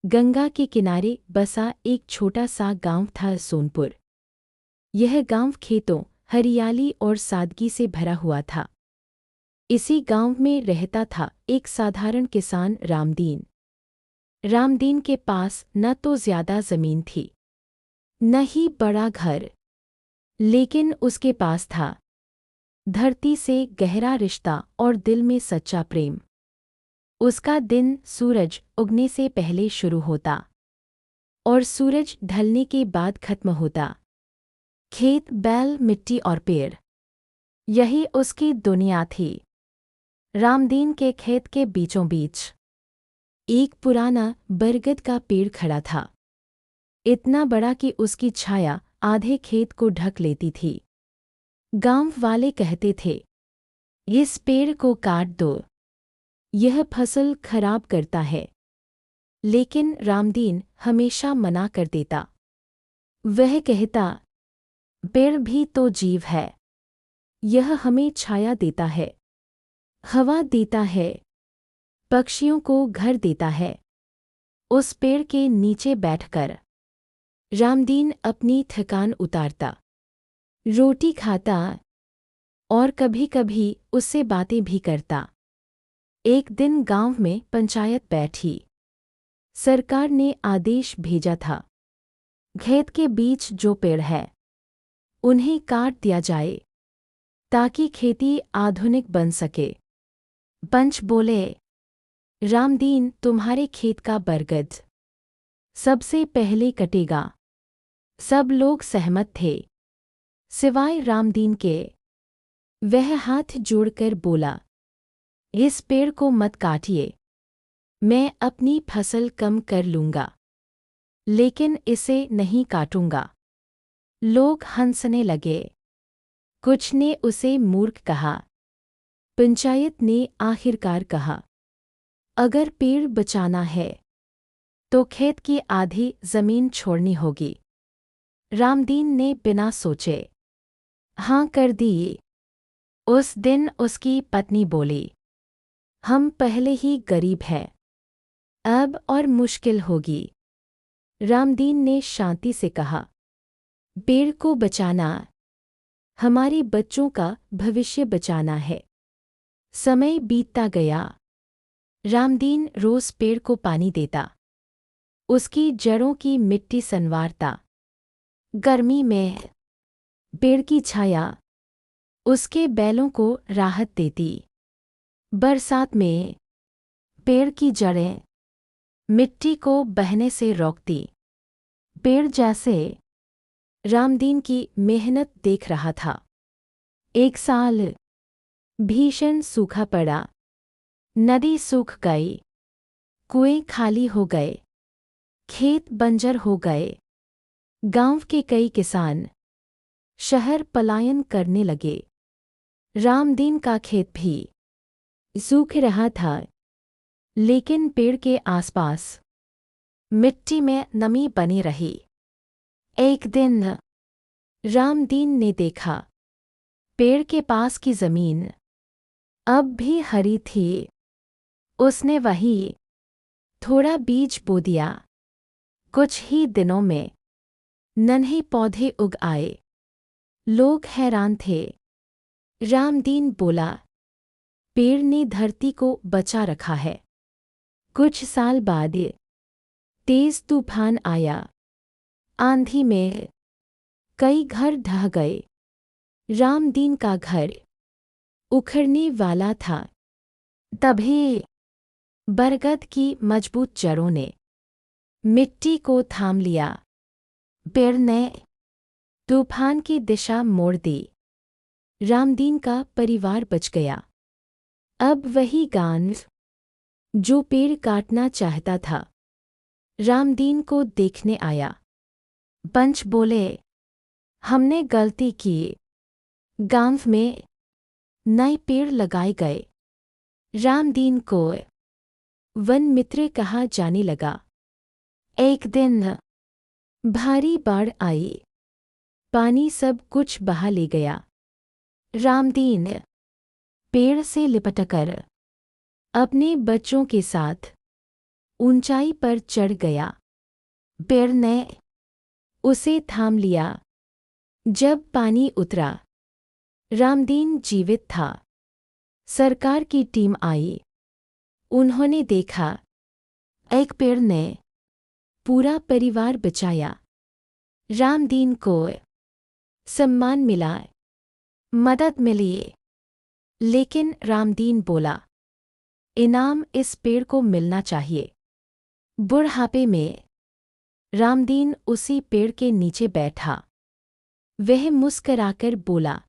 गंगा के किनारे बसा एक छोटा सा गांव था सोनपुर। यह गांव खेतों, हरियाली और सादगी से भरा हुआ था। इसी गांव में रहता था एक साधारण किसान रामदीन। रामदीन के पास न तो ज्यादा जमीन थी, न ही बड़ा घर, लेकिन उसके पास था धरती से गहरा रिश्ता और दिल में सच्चा प्रेम। उसका दिन सूरज उगने से पहले शुरू होता और सूरज ढलने के बाद खत्म होता। खेत, बैल, मिट्टी और पेड़, यही उसकी दुनिया थी। रामदीन के खेत के बीचों बीच एक पुराना बरगद का पेड़ खड़ा था, इतना बड़ा कि उसकी छाया आधे खेत को ढक लेती थी। गांव वाले कहते थे, इस पेड़ को काट दो, यह फसल खराब करता है। लेकिन रामदीन हमेशा मना कर देता। वह कहता, पेड़ भी तो जीव है, यह हमें छाया देता है, हवा देता है, पक्षियों को घर देता है। उस पेड़ के नीचे बैठकर रामदीन अपनी थकान उतारता, रोटी खाता और कभी-कभी उससे बातें भी करता। एक दिन गांव में पंचायत बैठी। सरकार ने आदेश भेजा था, खेत के बीच जो पेड़ है उन्हें काट दिया जाए ताकि खेती आधुनिक बन सके। पंच बोले, रामदीन, तुम्हारे खेत का बरगद सबसे पहले कटेगा। सब लोग सहमत थे, सिवाय रामदीन के। वह हाथ जोड़कर बोला, इस पेड़ को मत काटिए, मैं अपनी फसल कम कर लूंगा, लेकिन इसे नहीं काटूंगा। लोग हंसने लगे, कुछ ने उसे मूर्ख कहा। पंचायत ने आखिरकार कहा, अगर पेड़ बचाना है तो खेत की आधी जमीन छोड़नी होगी। रामदीन ने बिना सोचे हाँ कर दी। उस दिन उसकी पत्नी बोली, हम पहले ही गरीब हैं, अब और मुश्किल होगी। रामदीन ने शांति से कहा, पेड़ को बचाना हमारे बच्चों का भविष्य बचाना है। समय बीतता गया। रामदीन रोज पेड़ को पानी देता, उसकी जड़ों की मिट्टी संवारता। गर्मी में पेड़ की छाया उसके बैलों को राहत देती। बरसात में पेड़ की जड़ें मिट्टी को बहने से रोकती। पेड़ जैसे रामदीन की मेहनत देख रहा था। एक साल भीषण सूखा पड़ा, नदी सूख गई, कुएं खाली हो गए, खेत बंजर हो गए। गांव के कई किसान शहर पलायन करने लगे। रामदीन का खेत भी सूख रहा था, लेकिन पेड़ के आसपास मिट्टी में नमी बनी रही। एक दिन रामदीन ने देखा, पेड़ के पास की जमीन अब भी हरी थी। उसने वहीं थोड़ा बीज बो दिया। कुछ ही दिनों में नन्हे पौधे उग आए। लोग हैरान थे। रामदीन बोला, पेड़ ने धरती को बचा रखा है। कुछ साल बाद तेज तूफान आया। आंधी में कई घर ढह गए। रामदीन का घर उखड़ने वाला था। तभी बरगद की मजबूत जड़ों ने मिट्टी को थाम लिया। पेड़ ने तूफान की दिशा मोड़ दी। रामदीन का परिवार बच गया। अब वही गांव जो पेड़ काटना चाहता था, रामदीन को देखने आया। पंच बोले, हमने गलती की। गांव में नए पेड़ लगाए गए। रामदीन को वन मित्र कहा जाने लगा। एक दिन भारी बाढ़ आई। पानी सब कुछ बहा ले गया। रामदीन पेड़ से लिपटकर अपने बच्चों के साथ ऊंचाई पर चढ़ गया। पेड़ ने उसे थाम लिया। जब पानी उतरा, रामदीन जीवित था। सरकार की टीम आई। उन्होंने देखा, एक पेड़ ने पूरा परिवार बचाया। रामदीन को सम्मान मिला, मदद मिली। लेकिन रामदीन बोला, इनाम इस पेड़ को मिलना चाहिए। बुढ़ापे में रामदीन उसी पेड़ के नीचे बैठा। वह मुस्कराकर बोला,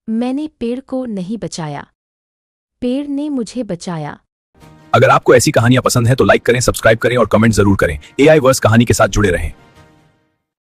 मैंने पेड़ को नहीं बचाया, पेड़ ने मुझे बचाया। अगर आपको ऐसी कहानियां पसंद हैं तो लाइक करें, सब्सक्राइब करें और कमेंट जरूर करें। एआई वर्स कहानी के साथ जुड़े रहें।